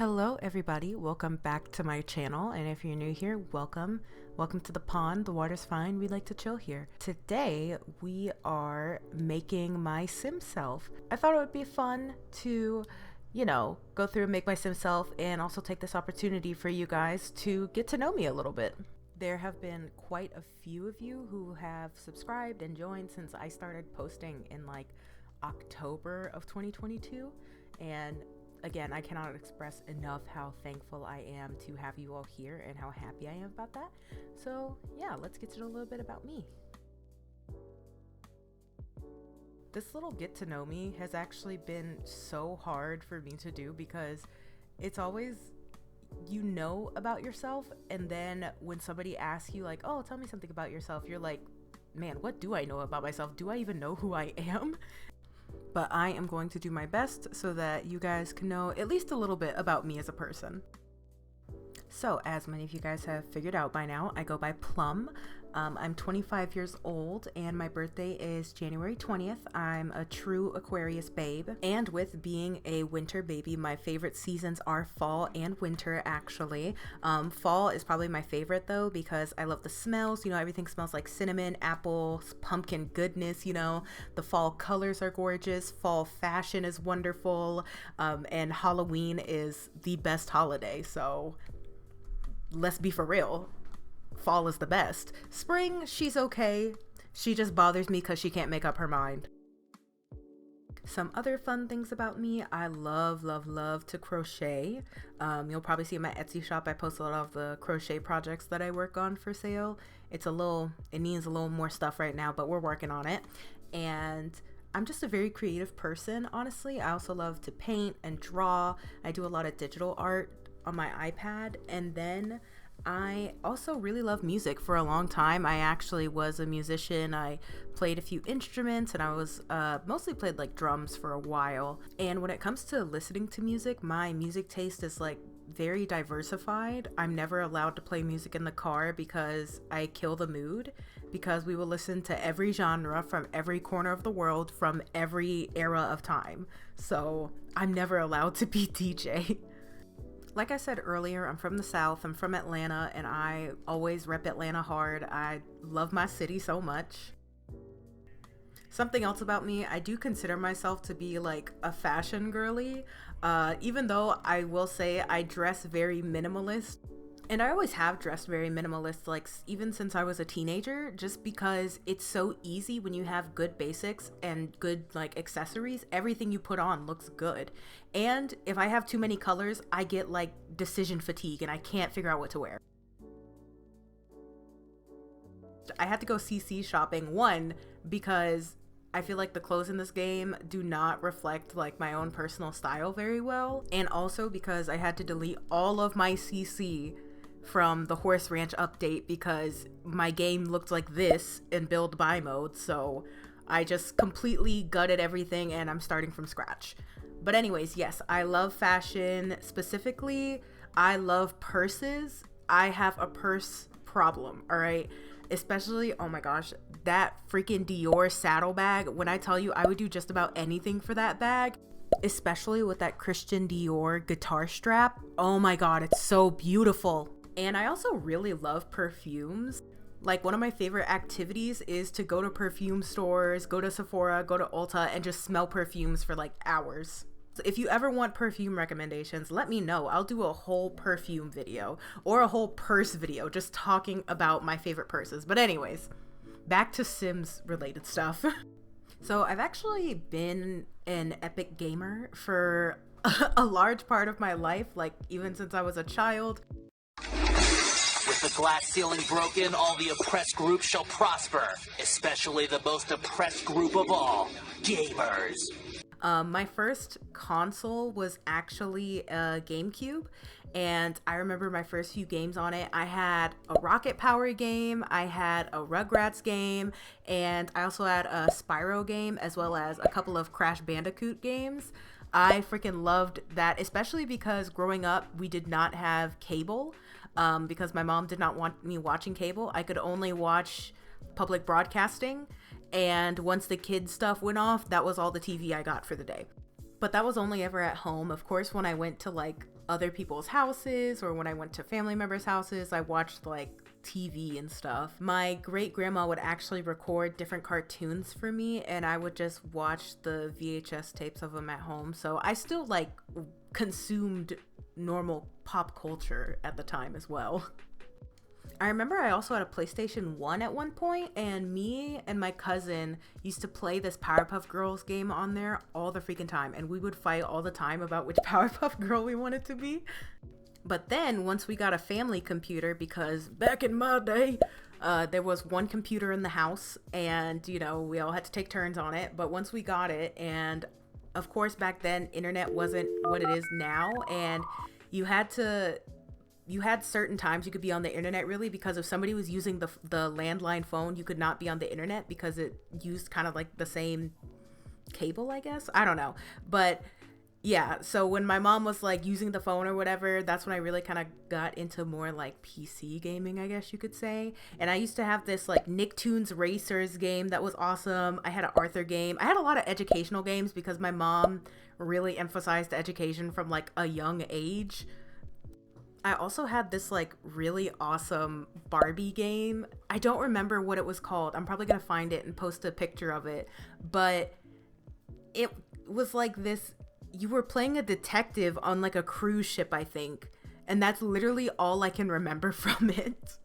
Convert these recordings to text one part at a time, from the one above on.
Hello everybody, welcome back to my channel, and if you're new here, welcome to the pond. The water's fine, we like to chill here. Today we are making my SimSelf. I thought it would be fun to go through and make my SimSelf, and also take this opportunity for you guys to get to know me a little bit. There have been quite a few of you who have subscribed and joined since I started posting in like October of 2022, and again, I cannot express enough how thankful I am to have you all here and how happy I am about that. So yeah, let's get to know a little bit about me. This little get to know me has actually been so hard for me to do because it's always, about yourself, and then when somebody asks you like, oh, tell me something about yourself, you're like, man, what do I know about myself? Do I even know who I am? But I am going to do my best so that you guys can know at least a little bit about me as a person. So, as many of you guys have figured out by now, I go by Plum. I'm 25 years old and my birthday is January 20th. I'm a true Aquarius babe. And with being a winter baby, my favorite seasons are fall and winter actually. Fall is probably my favorite though because I love the smells. Everything smells like cinnamon, apples, pumpkin goodness, The fall colors are gorgeous. Fall fashion is wonderful. And Halloween is the best holiday. So let's be for real. Fall is the best. Spring, she's okay. She just bothers me because she can't make up her mind. Some other fun things about me, I love to crochet. You'll probably see in my Etsy shop, I post a lot of the crochet projects that I work on for sale. It needs a little more stuff right now, but we're working on it. And I'm just a very creative person, honestly. I also love to paint and draw. I do a lot of digital art on my iPad, and then I also really love music. For a long time, I actually was a musician. I played a few instruments, and I was mostly played like drums for a while. And when it comes to listening to music, my music taste is like very diversified. I'm never allowed to play music in the car because I kill the mood, because we will listen to every genre from every corner of the world from every era of time. So I'm never allowed to be DJ. Like I said earlier, I'm from the South, I'm from Atlanta, and I always rep Atlanta hard. I love my city so much. Something else about me, I do consider myself to be like a fashion girly, even though I will say I dress very minimalist. And I always have dressed very minimalist, like even since I was a teenager, just because it's so easy when you have good basics and good like accessories. Everything you put on looks good. And if I have too many colors, I get like decision fatigue and I can't figure out what to wear. I had to go CC shopping, one, because I feel like the clothes in this game do not reflect like my own personal style very well. And also because I had to delete all of my CC from the Horse Ranch update because my game looked like this in build buy mode. So I just completely gutted everything and I'm starting from scratch. But anyways, yes, I love fashion. Specifically, I love purses. I have a purse problem, all right? Especially, oh my gosh, that freaking Dior saddlebag. When I tell you I would do just about anything for that bag, especially with that Christian Dior guitar strap. Oh my God, it's so beautiful. And I also really love perfumes. Like one of my favorite activities is to go to perfume stores, go to Sephora, go to Ulta, and just smell perfumes for like hours. So if you ever want perfume recommendations, let me know. I'll do a whole perfume video or a whole purse video just talking about my favorite purses. But anyways, back to Sims related stuff. So I've actually been an epic gamer for a large part of my life, like even since I was a child. With the glass ceiling broken, all the oppressed groups shall prosper, especially the most oppressed group of all, gamers. My first console was actually a GameCube, and I remember my first few games on it. I had a Rocket Power game, I had a Rugrats game, and I also had a Spyro game, as well as a couple of Crash Bandicoot games. I freaking loved that, especially because growing up, we did not have cable, because my mom did not want me watching cable. I could only watch public broadcasting. And once the kids stuff went off, that was all the TV I got for the day. But that was only ever at home. Of course, when I went to like other people's houses, or when I went to family members' houses, I watched like TV and stuff. My great grandma would actually record different cartoons for me, and I would just watch the VHS tapes of them at home. So I still like consumed normal pop culture at the time as well. I remember I also had a PlayStation 1 at one point, and me and my cousin used to play this Powerpuff Girls game on there all the freaking time, and we would fight all the time about which Powerpuff Girl we wanted to be. But then once we got a family computer, because back in my day, there was one computer in the house, and you know, we all had to take turns on it. But once we got it, and of course back then internet wasn't what it is now, and you had certain times you could be on the internet, really, because if somebody was using the landline phone, you could not be on the internet because it used kind of like the same cable, I guess. I don't know. But yeah, so when my mom was like using the phone or whatever, that's when I really kind of got into more like PC gaming, I guess you could say. And I used to have this like Nicktoons Racers game that was awesome. I had an Arthur game. I had a lot of educational games because my mom really emphasized education from like a young age. I also had this like really awesome Barbie game. I don't remember what it was called. I'm probably going to find it and post a picture of it. But it was like this, you were playing a detective on like a cruise ship, I think. And that's literally all I can remember from it.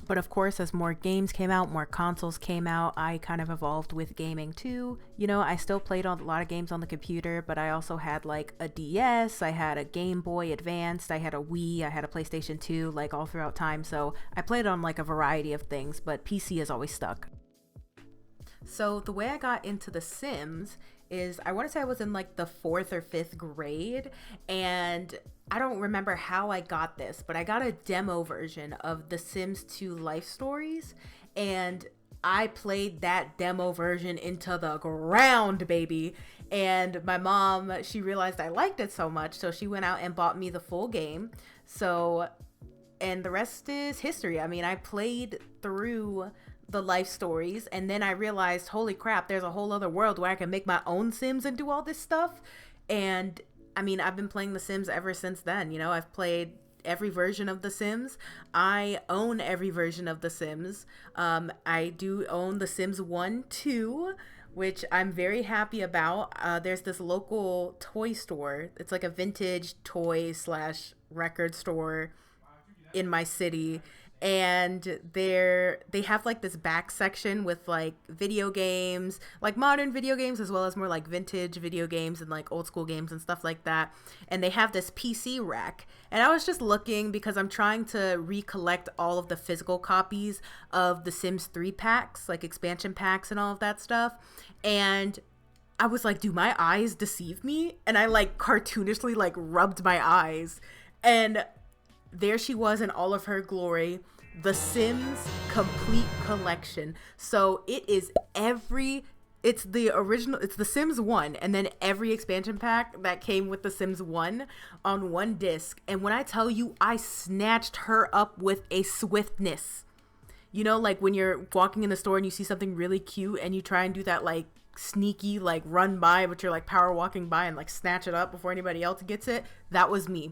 But of course, as more games came out, more consoles came out, I kind of evolved with gaming too. You know, I still played a lot of games on the computer, but I also had like a DS, I had a Game Boy Advanced, I had a Wii, I had a PlayStation 2, like all throughout time. So I played on like a variety of things, but PC has always stuck. So the way I got into The Sims is, I want to say I was in like the 4th or 5th grade, and I don't remember how I got this, but I got a demo version of The Sims 2 Life Stories, and I played that demo version into the ground, baby. And my mom, she realized I liked it so much, so she went out and bought me the full game. So, and the rest is history. I mean, I played through the life stories, and then I realized, holy crap, there's a whole other world where I can make my own Sims and do all this stuff. And I mean, I've been playing The Sims ever since then. You know, I've played every version of The Sims. I own every version of The Sims. I do own The Sims 1, 2, which I'm very happy about. There's this local toy store. It's like a vintage toy / record store in my city. And they have like this back section with like video games, like modern video games, as well as more like vintage video games and like old school games and stuff like that. And they have this PC rack, and I was just looking because I'm trying to recollect all of the physical copies of the Sims 3 packs, like expansion packs and all of that stuff. And I was like, do my eyes deceive me? And I like cartoonishly like rubbed my eyes, and there she was in all of her glory, The Sims Complete Collection. So it's the original, it's The Sims 1, and then every expansion pack that came with The Sims 1 on one disc. And when I tell you, I snatched her up with a swiftness. You know, like when you're walking in the store and you see something really cute and you try and do that like sneaky like run by, but you're like power walking by and like snatch it up before anybody else gets it. That was me.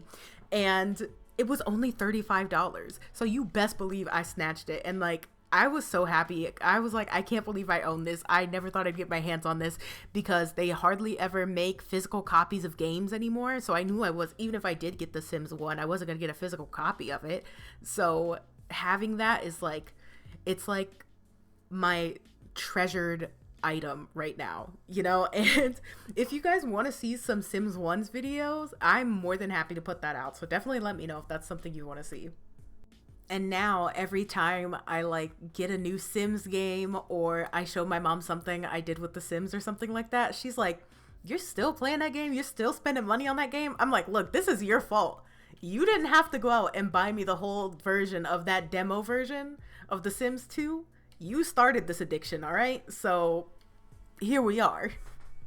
And it was only $35. So you best believe I snatched it. And like, I was so happy. I was like, I can't believe I own this. I never thought I'd get my hands on this because they hardly ever make physical copies of games anymore. So I knew even if I did get The Sims 1, I wasn't going to get a physical copy of it. So having that is like, it's like my treasured item right now, you know. And if you guys want to see some Sims 1's videos, I'm more than happy to put that out, so definitely let me know if that's something you want to see. And now every time I like get a new Sims game, or I show my mom something I did with The Sims or something like that, she's like, you're still playing that game? You're still spending money on that game? I'm like, look, this is your fault. You didn't have to go out and buy me the whole version of that demo version of The Sims 2. You started this addiction, all right? So here we are.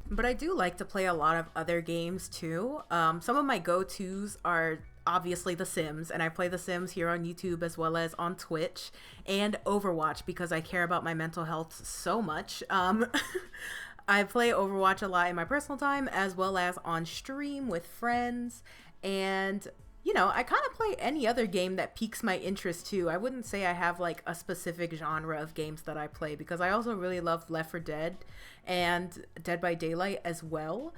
But I do like to play a lot of other games too. Some of my go-tos are obviously The Sims, and I play The Sims here on YouTube as well as on Twitch, and Overwatch because I care about my mental health so much. I play Overwatch a lot in my personal time as well as on stream with friends. And you know, I kind of play any other game that piques my interest too. I wouldn't say I have like a specific genre of games that I play because I also really love Left 4 Dead and Dead by Daylight as well.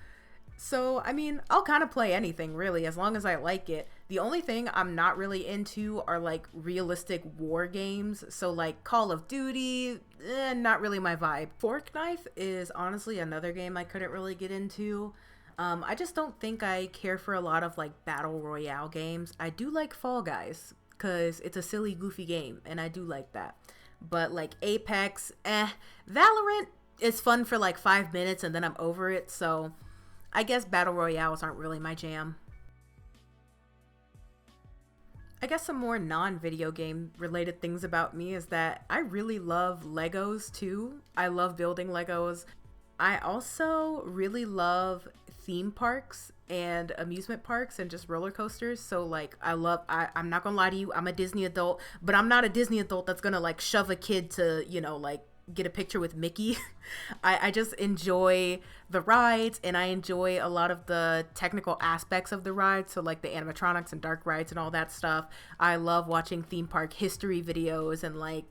So, I mean, I'll kind of play anything really as long as I like it. The only thing I'm not really into are like realistic war games. So, like Call of Duty, not really my vibe. Fork Knife is honestly another game I couldn't really get into. I just don't think I care for a lot of like battle royale games. I do like Fall Guys because it's a silly, goofy game, and I do like that. But like Apex, Valorant is fun for like 5 minutes and then I'm over it. So I guess battle royales aren't really my jam. I guess some more non-video game related things about me is that I really love Legos too. I love building Legos. I also really love theme parks and amusement parks and just roller coasters. So like I'm not gonna lie to you, I'm a Disney adult, but I'm not a Disney adult that's gonna like shove a kid to, you know, like get a picture with Mickey. I just enjoy the rides and I enjoy a lot of the technical aspects of the ride. So like the animatronics and dark rides and all that stuff. I love watching theme park history videos and like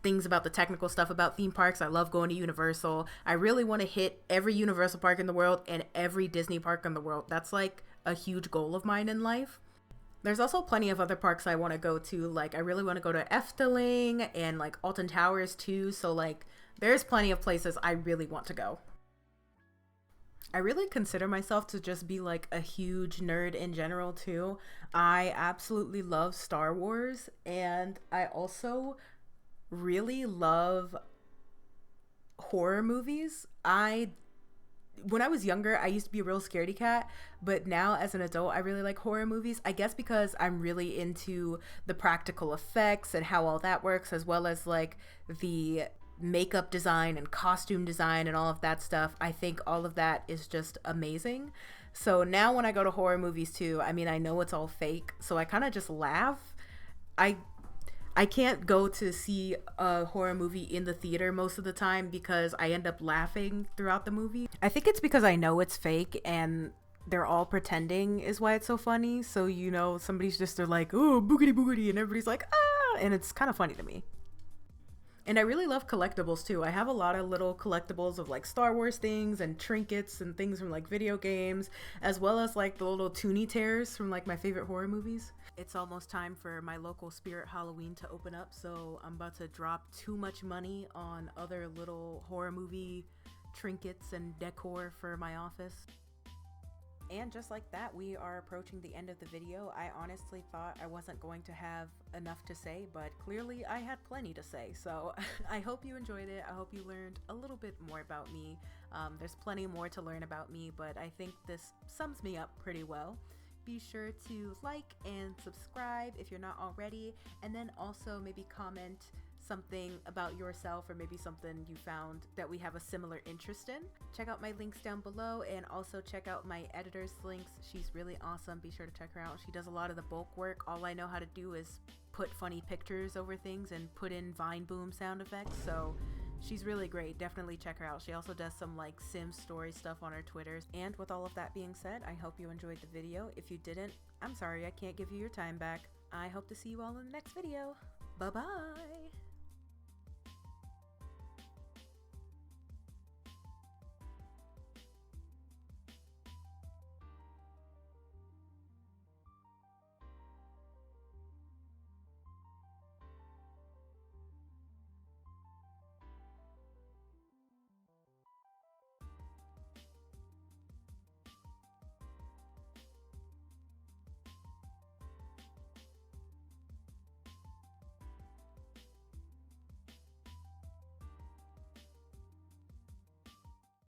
things about the technical stuff about theme parks. I love going to Universal. I really want to hit every Universal park in the world and every Disney park in the world. That's like a huge goal of mine in life. There's also plenty of other parks I want to go to. Like I really want to go to Efteling and like Alton Towers too. So like there's plenty of places I really want to go. I really consider myself to just be like a huge nerd in general too. I absolutely love Star Wars and I also really love horror movies. When I was younger, I used to be a real scaredy cat, but now as an adult, I really like horror movies. I guess because I'm really into the practical effects and how all that works, as well as like the makeup design and costume design and all of that stuff. I think all of that is just amazing. So now when I go to horror movies too, I mean, I know it's all fake, so I kind of just laugh. I can't go to see a horror movie in the theater most of the time because I end up laughing throughout the movie. I think it's because I know it's fake and they're all pretending is why it's so funny. So, you know, somebody's just, they're like, oh, boogity boogity, and everybody's like, ah, and it's kind of funny to me. And I really love collectibles too. I have a lot of little collectibles of like Star Wars things and trinkets and things from like video games, as well as like the little Toonie Tears from like my favorite horror movies. It's almost time for my local Spirit Halloween to open up, so I'm about to drop too much money on other little horror movie trinkets and decor for my office. And just like that, we are approaching the end of the video. I honestly thought I wasn't going to have enough to say, but clearly I had plenty to say. So I hope you enjoyed it. I hope you learned a little bit more about me. There's plenty more to learn about me, but I think this sums me up pretty well. Be sure to like and subscribe if you're not already, and then also maybe comment something about yourself or maybe something you found that we have a similar interest in. Check out my links down below and also check out my editor's links. She's really awesome. Be sure to check her out. She does a lot of the bulk work. All I know how to do is put funny pictures over things and put in Vine Boom sound effects. So she's really great. Definitely check her out. She also does some like Sims story stuff on her Twitter. And with all of that being said, I hope you enjoyed the video. If you didn't, I'm sorry I can't give you your time back. I hope to see you all in the next video. Bye-bye.